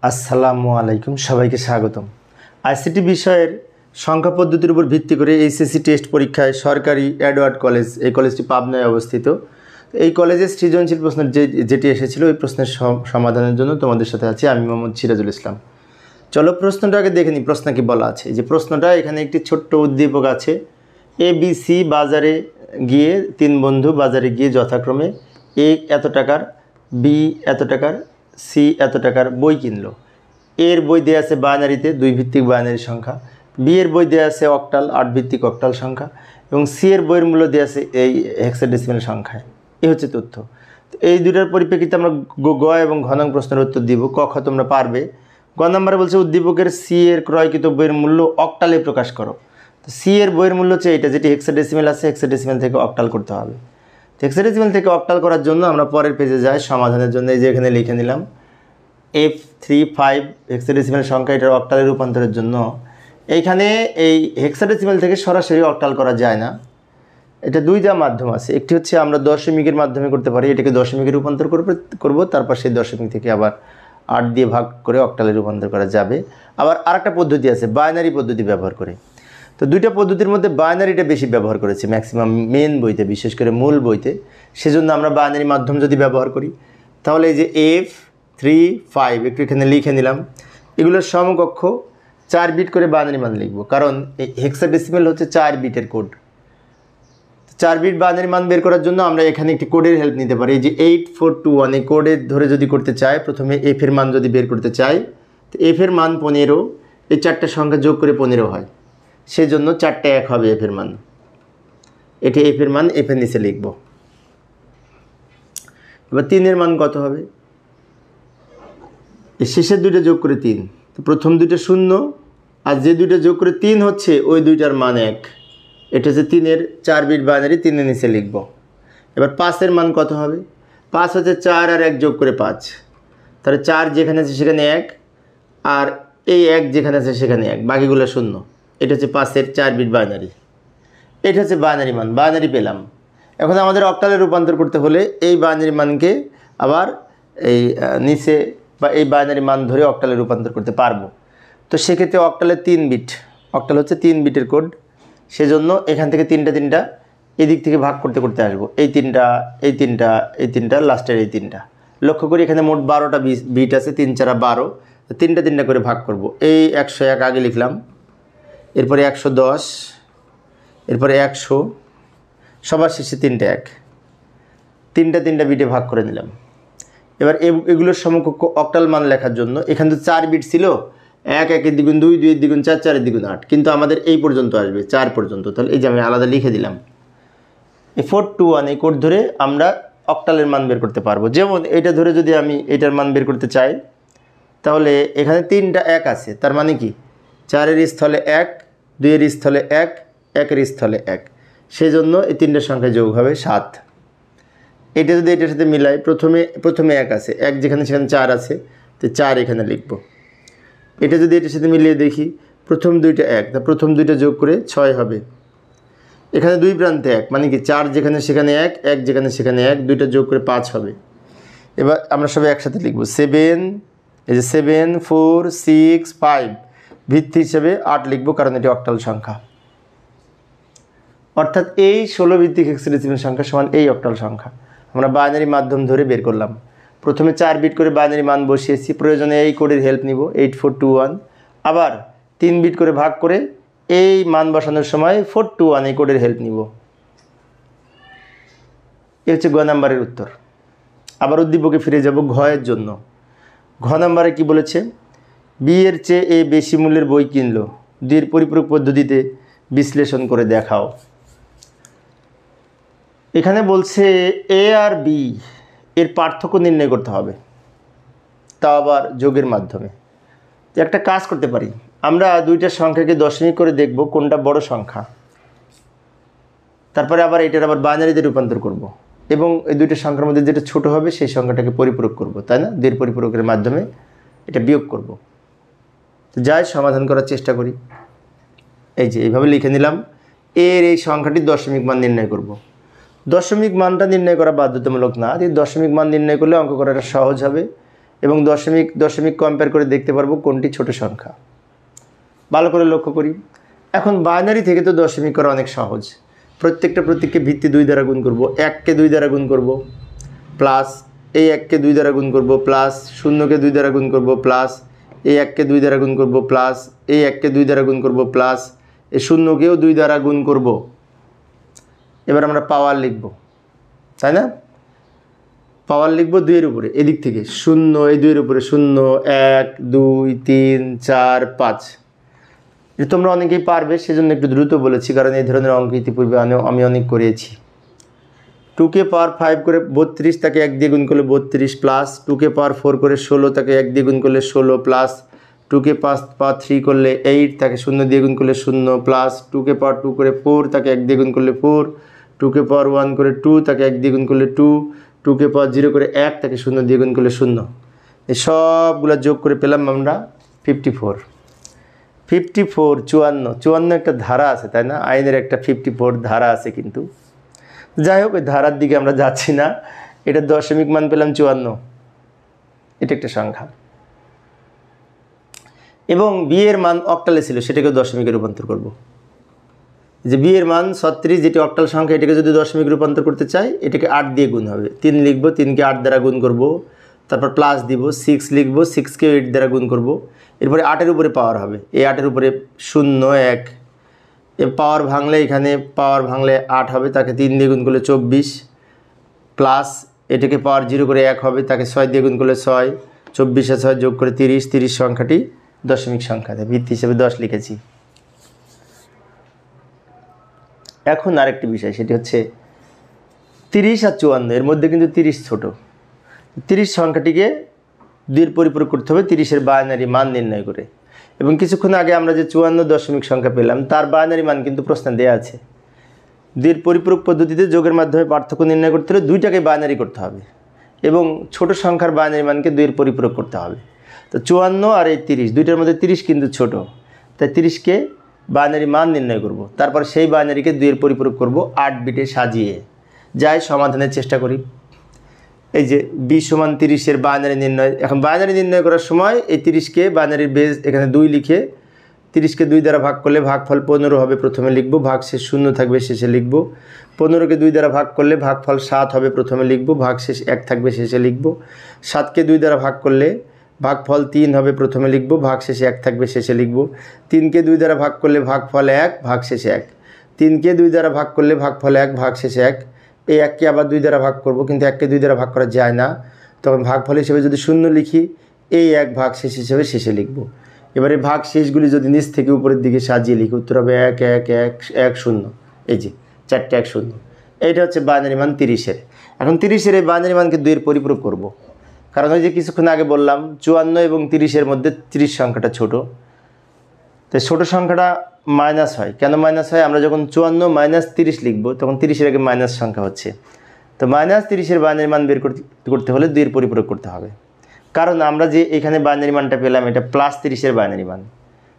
আসসালামু আলাইকুম, সবাইকে স্বাগতম। আইসিটি বিষয়ের সংখ্যা পদ্ধতির উপর ভিত্তি করে এইচএসসি টেস্ট পরীক্ষায় সরকারি এডওয়ার্ড কলেজ, এই কলেজটি পাবনায় অবস্থিত। এই কলেজের সৃজনশীল প্রশ্ন যেটি এসেছিল ওই প্রশ্নের সমাধানের জন্য তোমাদের সাথে আছি আমি মোহাম্মদ সিরাজুল ইসলাম। চলো প্রশ্নটা আগে দেখে নিই। প্রশ্ন কি বলা আছে, যে প্রশ্নটা এখানে একটি ছোট্ট উদ্দীপক আছে। ABC বাজারে গিয়ে তিন বন্ধু বাজারে গিয়ে যথাক্রমে A এত টাকার, B এত টাকার, C এত টাকার বই কিনলো। এর বই দেওয়া আছে বাইনারিতে, 2 ভিত্তিক বাইনারি সংখ্যা। B এর বই দেওয়া আছে অক্টাল, 8 ভিত্তিক অক্টাল সংখ্যা। এবং C এর বইয়ের মূল্য দেওয়া আছে এই হেক্সাডেসিমাল সংখ্যায়। এই হচ্ছে তথ্য। এই দুটার পরিপ্রেক্ষিতে আমরা গ এবং ঘ নং প্রশ্নের উত্তর দিব। ক খ তোমরা পারবে। গ নম্বরে বলছে উদ্দীপকের C এর ক্রয়কৃত বইয়ের মূল্য অক্টালে প্রকাশ করো। তো C এর বইয়ের মূল্য হচ্ছে এটা, যেটি হেক্সাডেসিমাল আছে, হেক্সাডেসিমাল থেকে অক্টাল করতে হবে। তো হেক্সাডেসিমাল থেকে অক্টাল করার জন্য আমরা পরের পেজে যাই সমাধানের জন্য। এই যে এখানে লিখে নিলাম F35 হেক্সাডেসিমাল সংখ্যা, এটার অক্টালে রূপান্তরের জন্য এইখানে এই হেক্সাডেসিমাল থেকে সরাসরি অক্টাল করা যায় না। এটা দুইটা মাধ্যম আছে। একটি হচ্ছে আমরা দশমিকের মাধ্যমে করতে পারি, এটাকে দশমিকে রূপান্তর করব, তারপর সেই দশমিক থেকে আবার 8 দিয়ে ভাগ করে অক্টালে রূপান্তর করা যাবে। আবার আরেকটা পদ্ধতি আছে বাইনারি পদ্ধতি ব্যবহার করে। তো দুইটা পদ্ধতির মধ্যে বাইনারিটা বেশি ব্যবহার করেছে ম্যাক্সিমাম মেন বইতে, বিশেষ করে মূল বইতে। সেজন্য আমরা বাইনারি মাধ্যম যদি ব্যবহার করি তাহলে এই যে F35 একটু এখানে লিখে নিলাম। এগুলোর সমকক্ষ 4 বিট করে বাইনারি মান লিখব, কারণ হেক্সাডেসিমাল হচ্ছে 4 বিটের কোড। 4 বিট বাইনারি মান বের করার জন্য আমরা এখানে একটি কোডের হেল্প নিতে পারি। এই যে 8421 এই কোডের ধরে যদি করতে চাই, প্রথমে F এর মান যদি বের করতে চাই, তো F এর মান 15, এই 4টা সংখ্যা যোগ করে 15 হয়। সেজন্য 4টা 1 হবে F এর মান। এটি F এর মান, F এর নিচে লিখব। এবার 3 এর মান কত হবে? এই শেষের দুইটা যোগ করে 3, তো প্রথম দুইটা 0 আর যে দুইটা যোগ করে 3 হচ্ছে ওই দুইটার মান 1। এটা হচ্ছে 3 এর 4 বিট বাইনারি, 3 এর নিচে লিখব। এবার 5 এর মান কত হবে? 5 হচ্ছে 4 আর 1 যোগ করে 5, তাহলে 4 যেখানে আছে সেখানে 1, আর এই 1 যেখানে আছে সেখানে 1, বাকিগুলো 0। এটা হচ্ছে 5 এর 4 বিট বাইনারি। এটা হচ্ছে বাইনারি মান, বাইনারি পেলাম। এখন আমাদের অক্টালে রূপান্তর করতে হলে এই বাইনারি মানকে আবার এই নিচে বা এই বাইনারি মান ধরে অক্টালে রূপান্তর করতে পারবো। তো সেক্ষেত্রে অক্টালে 3 বিট, অক্টাল হচ্ছে 3 বিটের কোড। সেজন্য এখান থেকে তিনটা এদিক থেকে ভাগ করতে করতে আসবো। এই তিনটা, এই তিনটা, এই তিনটা, লাস্টের এই তিনটা। লক্ষ্য করি এখানে মোট 12টা বিট আছে, 3 4 12, তিনটা করে ভাগ করব। এই 101 আগে লিখলাম, এরপরে 110, এরপরে 100, সবার শেষে 3টা 1, তিনটা বিটে ভাগ করে নিলাম। এবার এগুলোর সমকক্ষ অক্টাল মান লেখার জন্য এখানে তো 4 বিট ছিল, 1 1 এর দ্বিগুণ 2, 2 এর দ্বিগুণ 4, 4 এর দ্বিগুণ 8, কিন্তু আমাদের এই পর্যন্ত আসবে 4 পর্যন্ত। তাহলে এই যে আমি আলাদা লিখে দিলাম। এই 421 এই কোড ধরে আমরা অক্টালের মান বের করতে পারবো। যেমন এটা ধরে যদি আমি এটার মান বের করতে চাই, তাহলে এখানে 3টা 1 আছে, তার মানে কি 4 এর স্থলে 1, 2 এর স্থলে 1, 1 এর স্থলে 1, সেজন্য এই 3টা সংখ্যা যোগ হবে 7। এটা যদি এটার সাথে মিলাই, প্রথমে 1 আছে, 1 যেখানে সেখানে 4 আছে, তো 4 এখানে লিখব। এটা যদি এটার সাথে মিলিয়ে দেখি, প্রথম দুইটা 1, তা প্রথম দুইটা যোগ করে 6 হবে। এখানে 2 প্রান্তে 1, মানে কি 4 যেখানে সেখানে 1, 1 যেখানে সেখানে 1, দুইটা যোগ করে 5 হবে। এবার আমরা সবাই একসাথে লিখব 7, এই যে 7 4 6 5, ভিত্তি হিসেবে 8 লিখব, কারণ এটি অক্টাল সংখ্যা। অর্থাৎ এই 16 ভিত্তিক হেক্সাডেসিমাল সংখ্যা সমান এই অক্টাল সংখ্যা। আমরা বাইনারি মাধ্যম ধরে বের করলাম। প্রথমে 4 বিট করে বাইনারি মান বসিয়েছি, প্রয়োজনে এই কোডের হেল্প নিব 8421, আবার 3 বিট করে ভাগ করে এই মান বসানোর সময় 421 এই কোডের হেল্প নিব। এই হচ্ছে গ নাম্বারের উত্তর। আবার উদ্দীপকে ফিরে যাব ঘ এর জন্য। ঘ নাম্বারে কি বলেছে? বি এর চেয়ে এ বেশি মূল্যের বই কিনলো, 2 এর পরিপূরক পদ্ধতিতে বিশ্লেষণ করে দেখাও। এখানে বলছে এ আর বি এর পার্থক্য নির্ণয় করতে হবে, তাও আবার যোগের মাধ্যমে। তো একটা কাজ করতে পারি, আমরা দুইটা সংখ্যাকে দশমিক করে দেখব কোনটা বড় সংখ্যা, তারপরে আবার এটার আবার বাইনারিতে রূপান্তর করব, এবং এই দুইটা সংখ্যার মধ্যে যেটা ছোট হবে সেই সংখ্যাটাকে পরিপূরক করব, তাই না? 2 এর পরিপূরকের মাধ্যমে এটা বিয়োগ করব। তো যাই সমাধান করার চেষ্টা করি। এই যে এইভাবে লিখে নিলাম, এর এই সংখ্যাটির দশমিক মান নির্ণয় করব। দশমিক মানটা নির্ণয় করা বাধ্যতামূলক না, দশমিক মান নির্ণয় করলে অঙ্ক করাটা সহজ হবে এবং দশমিক দশমিক কম্পেয়ার করে দেখতে পারবো কোনটি ছোট সংখ্যা। ভালো করে লক্ষ্য করি। এখন বাইনারি থেকে তো দশমিক করা অনেক সহজ। প্রত্যেকটা প্রতীককে ভিত্তি 2 দ্বারা গুণ করব, 1কে 2 দ্বারা গুণ করব, প্লাস এই 1কে 2 দ্বারা গুণ করব, প্লাস 0কে 2 দ্বারা গুণ করব, প্লাস এই 1কে 2 দ্বারা গুণ করব, প্লাস এই 1কে 2 দ্বারা গুণ করব, প্লাস এই 0কেও 2 দ্বারা গুণ করব। এবার আমরা পাওয়ার লিখব, তাই না? পাওয়ার লিখব 2 এর উপরে, এদিক থেকে 0, এই 2 এর উপরে 0, 1 2 3 4 5। এটা তোমরা অনেকেই পারবে, সেজন্য একটু দ্রুত বলেছি, কারণ এই ধরনের অঙ্ক ইতিপূর্বে আমি অনেক করেছি। 2কে পাওয়ার 5 করে 32, তাকে 1 দিয়ে গুণ করলে 32, প্লাস 2কে পাওয়ার 4 করে 16, তাকে 1 দিয়ে গুণ করলে 16, প্লাস 2কে পাওয়ার 3 করলে 8, তাকে 0 দিয়ে গুণ করলে 0, প্লাস 2কে পাওয়ার 2 করে 4, তাকে 1 দিয়ে গুণ করলে 4, 2কে পাওয়ার 1 করে 2, তাকে 1 দিয়ে গুণ করলে 2, 2কে পাওয়ার 0 করে 1, তাকে 0 দিয়ে গুণ করলে 0। এই সবগুলো যোগ করে পেলাম আমরা 54। 54 54 একটা ধারা আছে, তাই না? আইনের একটা 54 ধারা আছে, কিন্তু যাই হোক ওই ধারার দিকে আমরা যাচ্ছি না। এটা দশমিক মান পেলাম 54, এটা একটা সংখ্যা। এবং বিয়ের মান অক্টালে ছিল, সেটাকে দশমিকে রূপান্তর করব। যে বিয়ের মান 36, যেটি অক্টাল সংখ্যা, এটাকে যদি দশমিক রূপান্তর করতে চাই, এটাকে 8 দিয়ে গুণ হবে। 3 লিখব, 3কে 8 দ্বারা গুণ করব, তারপর প্লাস দিব, 6 লিখব, 6কে 8 দ্বারা গুণ করব, এরপরে 8-এর উপরে পাওয়ার হবে, এই 8-এর উপরে 0 1, এ পাওয়ার ভাঙলে এখানে পাওয়ার ভাঙলে 8 হবে, তাকে 3 দিয়ে গুণ করলে 24, প্লাস এটাকে পাওয়ার 0 করে 1 হবে, তাকে 6 দিয়ে গুণ করলে 6, 24 আর 6 যোগ করে 30, 30 সংখ্যাটি দশমিক সংখ্যা, ভিত্তি হিসেবে 10 লিখেছি। এখন আরেকটি বিষয়, সেটি হচ্ছে 30 আর 54, এর মধ্যে কিন্তু 30 ছোট। 30 সংখ্যাটিকে 2 এর পরিপূরক করতে হবে 30-এর বাইনারি মান নির্ণয় করে। এবং কিছুক্ষণ আগে আমরা যে 54 দশমিক সংখ্যা পেলাম, তার বাইনারি মান কিন্তু প্রশ্নে দেওয়া আছে। 2 এর পরিপূরক পদ্ধতিতে যোগের মাধ্যমে পার্থক্য নির্ণয় করতে হলে 2টাকে বাইনারি করতে হবে এবং ছোট সংখ্যার বাইনারি মানকে 2 এর পরিপূরক করতে হবে। তো 54 আর এই 30, দুইটার মধ্যে 30 কিন্তু ছোট, তাই 30কে বাইনারি মান নির্ণয় করব। তারপর সেই বাইনারিকে 2 এর পরিপূরক করব 8 বিটে সাজিয়ে। যাই সমাধানের চেষ্টা করি। এই যে b = 30-এর বাইনারি নির্ণয়। এখন বাইনারি নির্ণয় করার সময় এই 30কে বাইনারির বেজ এখানে 2 লিখে 30কে 2 দ্বারা ভাগ করলে ভাগফল 15 হবে, প্রথমে লিখব, ভাগশেষ 0 থাকবে, শেষে লিখব। 15কে 2 দ্বারা ভাগ করলে ভাগফল 7 হবে, প্রথমে লিখব, ভাগশেষ 1 থাকবে, শেষে লিখব। 7কে 2 দ্বারা ভাগ করলে ভাগফল 3 হবে, প্রথমে লিখব, ভাগশেষে 1 থাকবে, শেষে লিখব। 3কে 2 দ্বারা ভাগ করলে ভাগফল 1, ভাগশেষে 1। 3কে 2 দ্বারা ভাগ করলে ভাগফল 1, ভাগশেষে 1। এই 1কে আবার 2 দ্বারা ভাগ করব, কিন্তু 1কে 2 দ্বারা ভাগ করা যায় না, তখন ভাগফল হিসেবে যদি 0 লিখি, এই 1 ভাগশেষ হিসেবে শেষে লিখব। এবারে ভাগ শেষগুলি যদি নিচ থেকে উপরের দিকে সাজিয়ে লিখি, উত্তর হবে 1 1 1 1 0। এই যে 4টে 1 0। এইটা হচ্ছে বাইনারি মান 30-এর। এখন 30-এর এই বাইনারি মানকে 2 এর পরিপূরক করব, কারণ ওই যে কিছুক্ষণ আগে বললাম 54 এবং 30-এর মধ্যে 30 সংখ্যাটা ছোট, তাই ছোট সংখ্যাটা মাইনাস হয়। কেন মাইনাস হয়? আমরা যখন 54 - 30 লিখব, তখন 30-এর আগে মাইনাস সংখ্যা হচ্ছে। তো -30-এর বাইনারি মান বের করতে হলে 2 এর পরিপূরক করতে হবে, কারণ আমরা যে এখানে বাইনারি মানটা পেলাম এটা +30-এর বাইনারি মান,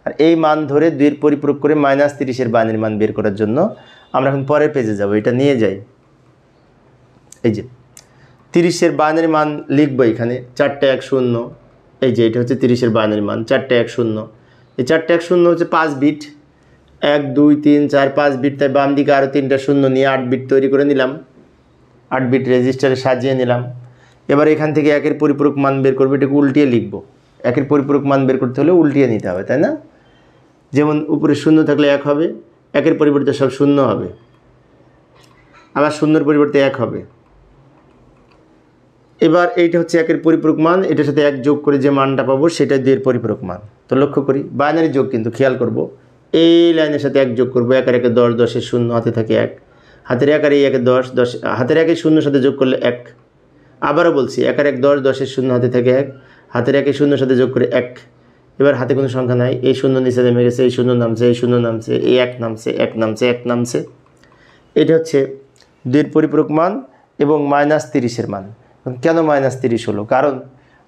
আর এই মান ধরে 2 এর পরিপূরক করে -30-এর বাইনারি মান বের করার জন্য আমরা এখন পরের পেজে যাব। এটা নিয়ে যাই। এই যে 30-এর বাইনারি মান লিখবো এখানে 4টে 1 0। এই যে এটা হচ্ছে 30-এর বাইনারি মান 4টে 1 0। এই 4টে 1 0 হচ্ছে 5 বিট, 1 2 3 4 5 বিট, তাই বাম দিকে আরও 3টা 0 নিয়ে 8 বিট তৈরি করে নিলাম, 8 বিট রেজিস্টারে সাজিয়ে নিলাম। এবার এখান থেকে 1-এর পরিপূরক মান বের করবে, এটাকে উল্টিয়ে লিখব। 1-এর পরিপূরক মান বের করতে হলে উল্টিয়ে নিতে হবে, তাই না? যেমন উপরে 0 থাকলে 1 হবে, 1-এর পরিবর্তে সব 0 হবে, আবার 0-এর পরিবর্তে 1 হবে। এবার এইটা হচ্ছে 1-এর পরিপূরক মান, এটার সাথে 1 যোগ করে যে মানটা পাবো সেটা 2 এর পরিপূরক মান। তো লক্ষ্য করি বাইনারি যোগ, কিন্তু খেয়াল করব এই লাইনের সাথে 1 যোগ করব, 1 আর 1 10, 10 এর 0, হাতে থাকে 1, হাতের 1 আর এই 1 10, 10 হাতের 1 0 সাথে যোগ করলে 1। আবারও বলছি 1 আর 1 10, 10 এর 0, হাতে থাকে 1, হাতের 1 0 সাথে যোগ করে 1। এবার হাতে কোনো সংখ্যা নাই, এই 0 নিচে নেমে গেছে, এই 0 নামছে, এই 0 নামছে, এই 1 নামছে, 1 নামছে, 1 নামছে। এটা হচ্ছে 2 এর পরিপূরক মান এবং -30-এর মান। কেন -30 হলো? কারণ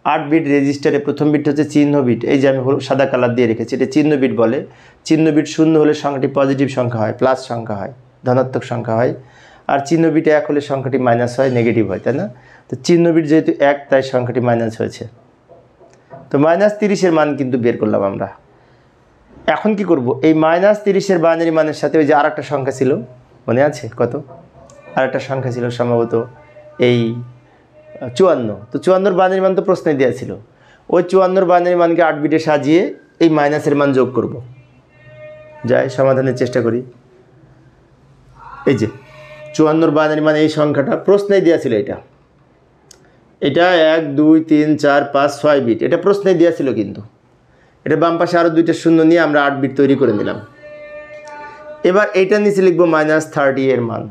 8 বিট রেজিস্টারে প্রথম বিট হচ্ছে চিহ্ন বিট, এই যে আমি সাদা কালার দিয়ে রেখেছি, এটা চিহ্ন বিট বলে। চিহ্ন বিট 0 হলে সংখ্যাটি পজিটিভ সংখ্যা হয়, প্লাস সংখ্যা হয়, ধনাত্মক সংখ্যা হয়। আর চিহ্ন বিট 1 হলে সংখ্যাটি মাইনাস হয়, নেগেটিভ হয়, তাই না? তো চিহ্ন বিট যেহেতু 1, তাই সংখ্যাটি মাইনাস হয়েছে। তো -30-এর মান কিন্তু বের করলাম আমরা। এখন কি করব, এই -30-এর বাইনারি মানের সাথে ওই যে আরেকটা সংখ্যা ছিল, মনে আছে কত, আরেকটা সংখ্যা ছিল সম্ভবত এই 54। তো 54-র বাইনারি মান তো প্রশ্নে দেওয়া ছিল, ওই 54-র বাইনারি মানকে 8 বিটে সাজিয়ে এই মাইনাসের মান যোগ করব। যাই সমাধানের চেষ্টা করি। এই যে 54-র বাইনারি মান এই সংখ্যাটা প্রশ্নেই দেওয়া ছিল, এটা 1 2 3 4 5 6 বিট, এটা প্রশ্নেই দেওয়া ছিল, কিন্তু এটা বাম পাশে আরও 2টা শূন্য নিয়ে আমরা 8 বিট তৈরি করে নিলাম। এবার এইটা নিচে লিখবো -30 এর মান।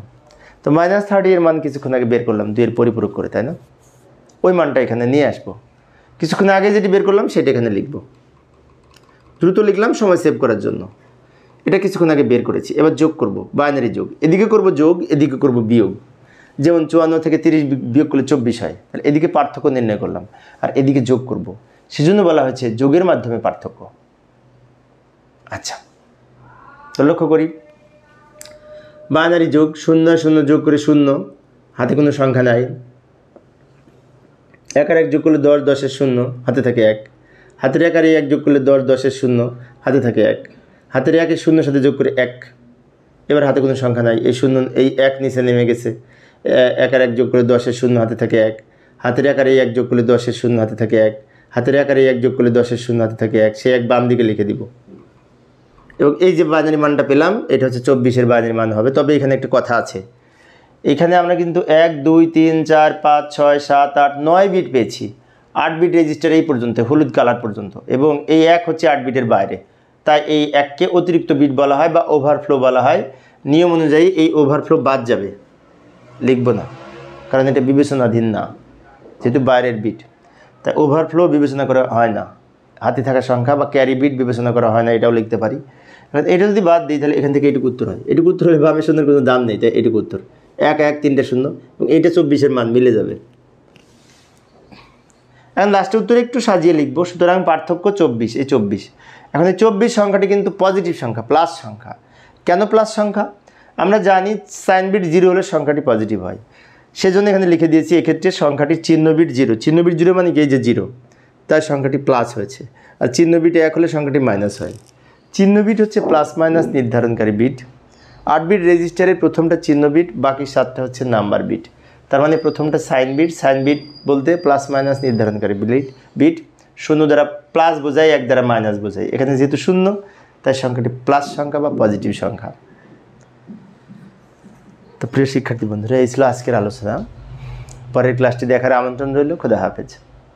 তো -30 এর মান কিছুক্ষণ আগে বের করলাম 2 এর পরিপূরক করে, তাই না? ওই মানটা এখানে নিয়ে আসবো, কিছুক্ষণ আগে যেটি বের করলাম সেটা এখানে লিখব। দ্রুত লিখলাম সময় সেভ করার জন্য। এটা কিছুক্ষণ আগে বের করেছি। এবার যোগ করব, বাইনারি যোগ। এদিকে করব যোগ, এদিকে করব বিয়োগ। যেমন 54 থেকে 30 বিয়োগ করলে 24 হয়, তাহলে এদিকে পার্থক্য নির্ণয় করলাম, আর এদিকে যোগ করব। সেজন্য বলা হয়েছে যোগের মাধ্যমে পার্থক্য। আচ্ছা, তো লক্ষ্য করি, বাইনারি যোগ, 0 0 যোগ করে 0, হাতে কোনো সংখ্যা নাই। 1 আর 1 যোগ করলে 10, 10-এর 0, হাতে থাকে 1। হাতের 1 আর 1 যোগ করলে 10, 10-এর 0, হাতে থাকে 1। হাতের 1-এর 0 সাথে যোগ করে 1। এবার হাতে কোনো সংখ্যা নাই, এই 0 এই 1 নিচে নেমে গেছে। 1 আর 1 যোগ করে 10-এর 0, হাতে থাকে 1। হাতের 1 আর 1 যোগ করলে 10-এর 0, হাতে থাকে 1। হাতের 1 আর 1 যোগ করলে 10-এর 0, হাতে থাকে 1। সে 1 বাম দিকে লিখে দিব। এবং এই যে বাইনারি মানটা পেলাম, এটা হচ্ছে 24-এর বাইনারি মান হবে। তবে এখানে একটা কথা আছে, এখানে আমরা কিন্তু 1 2 3 4 5 6 7 8 9 বিট পেয়েছি। 8 বিট রেজিস্টার এই পর্যন্ত, হলুদ কালার পর্যন্ত, এবং এই 1 হচ্ছে 8 বিটের বাইরে। তাই এই 1কে অতিরিক্ত বিট বলা হয় বা ওভারফ্লো বলা হয়। নিয়ম অনুযায়ী এই ওভারফ্লো বাদ যাবে, লিখব না, কারণ এটা বিবেচনাধীন না, যেহেতু বাইরের বিট। তাই ওভারফ্লো বিবেচনা করা হয় না, হাতে থাকা সংখ্যা বা ক্যারি বিট বিবেচনা করা হয় না, এটাও লিখতে পারি। এটা যদি বাদ দিই তাহলে এখান থেকে এটুকু উত্তর হয়। এটুকু উত্তর হলে বামের শূন্যের কোনো দাম নেই, তাই এটুকু উত্তর। 1 1 3টে শূন্য, এবং এইটা 24-এর মান মিলে যাবে। এখন লাস্টের উত্তরে একটু সাজিয়ে লিখব। সুতরাং পার্থক্য 24, এই 24। এখন এই 24 সংখ্যাটি কিন্তু পজিটিভ সংখ্যা, প্লাস সংখ্যা। কেন প্লাস সংখ্যা? আমরা জানি সাইন বিট 0 হলে সংখ্যাটি পজিটিভ হয়, সেজন্য এখানে লিখে দিয়েছি এক্ষেত্রে সংখ্যাটির চিহ্ন বিট 0। চিহ্ন বিট 0 মানে কি, এই যে 0, তাই সংখ্যাটি প্লাস হয়েছে। আর চিহ্ন বিট 1 হলে সংখ্যাটি মাইনাস হয়। চিহ্ন বিট হচ্ছে প্লাস মাইনাস নির্ধারণকারী বিট। 8 বিট রেজিস্টারের প্রথমটা চিহ্ন বিট, বাকি 7টা হচ্ছে নাম্বার বিট। তার মানে প্রথমটা সাইন বিট, সাইন বিট বলতে প্লাস মাইনাস নির্ধারণকারী বিট। 0 দ্বারা প্লাস বোঝায়, 1 দ্বারা মাইনাস বোঝায়। এখানে যেহেতু 0, তাই সংখ্যাটি প্লাস সংখ্যা বা পজিটিভ সংখ্যা। তো প্রিয় শিক্ষার্থী বন্ধুরা, এই ছিল আজকের আলোচনা। পরের ক্লাসটি দেখার আমন্ত্রণ রইল। খোদা হাফেজ।